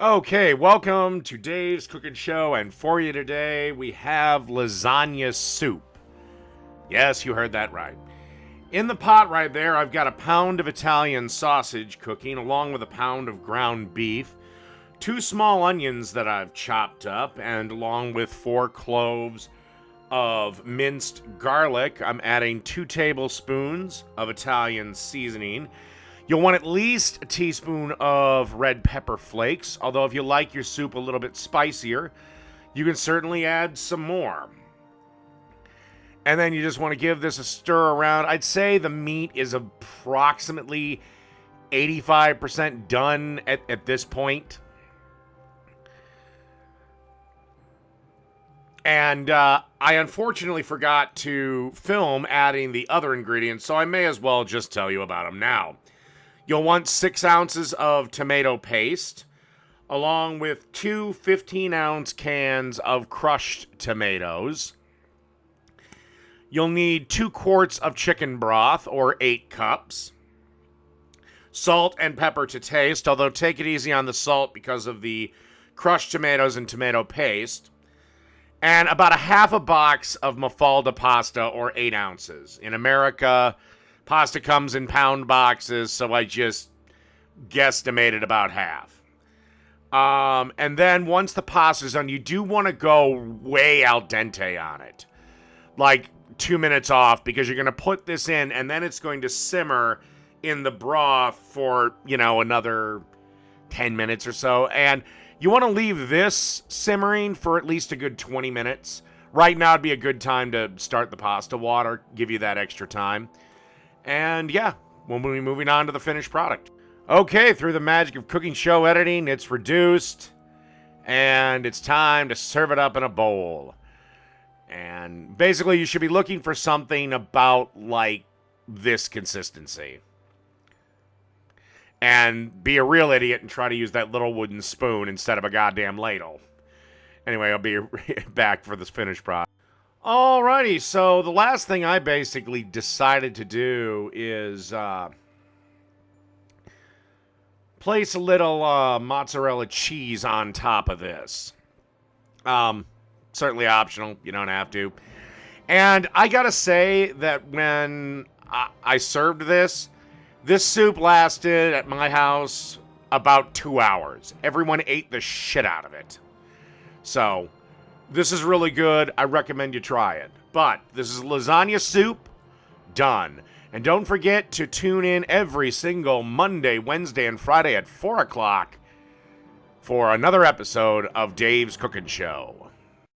Okay, welcome to Dave's Cooking Show, and for you today we have lasagna soup. Yes, you heard that right. In the pot right there, I've got a pound of Italian sausage cooking, along with a pound of ground beef, two small onions that I've chopped up, and along with 4 cloves of minced garlic. I'm adding 2 tablespoons of Italian seasoning. You'll want at least a teaspoon of red pepper flakes, although if you like your soup a little bit spicier, you can certainly add some more. And then you just want to give this a stir around. I'd say the meat is approximately 85% done at this point. And I unfortunately forgot to film adding the other ingredients, so I may as well just tell you about them now. You'll want 6 ounces of tomato paste, along with 2 15-ounce cans of crushed tomatoes. You'll need 2 quarts of chicken broth, or 8 cups. Salt and pepper to taste, although take it easy on the salt because of the crushed tomatoes and tomato paste. And about a half a box of Mafalda pasta, or 8 ounces. In America, pasta comes in pound boxes, so I just guesstimated about half. And then once the pasta's done, you do want to go way al dente on it. Like 2 minutes off, because you're going to put this in, and then it's going to simmer in the broth for, another 10 minutes or so. And you want to leave this simmering for at least a good 20 minutes. Right now would be a good time to start the pasta water, give you that extra time. And yeah, we'll be moving on to the finished product. Okay, through the magic of cooking show editing, it's reduced, and it's time to serve it up in a bowl. And basically, you should be looking for something about like this consistency. And be a real idiot and try to use that little wooden spoon instead of a goddamn ladle. Anyway, I'll be back for this finished product. Alrighty, so the last thing I basically decided to do is place a little mozzarella cheese on top of this. Certainly optional, you don't have to. And I gotta say that when I served this soup lasted at my house about 2 hours. Everyone ate the shit out of it. So, this is really good. I recommend you try it. But this is lasagna soup done. And don't forget to tune in every single Monday, Wednesday, and Friday at 4 o'clock for another episode of Dave's Cooking Show.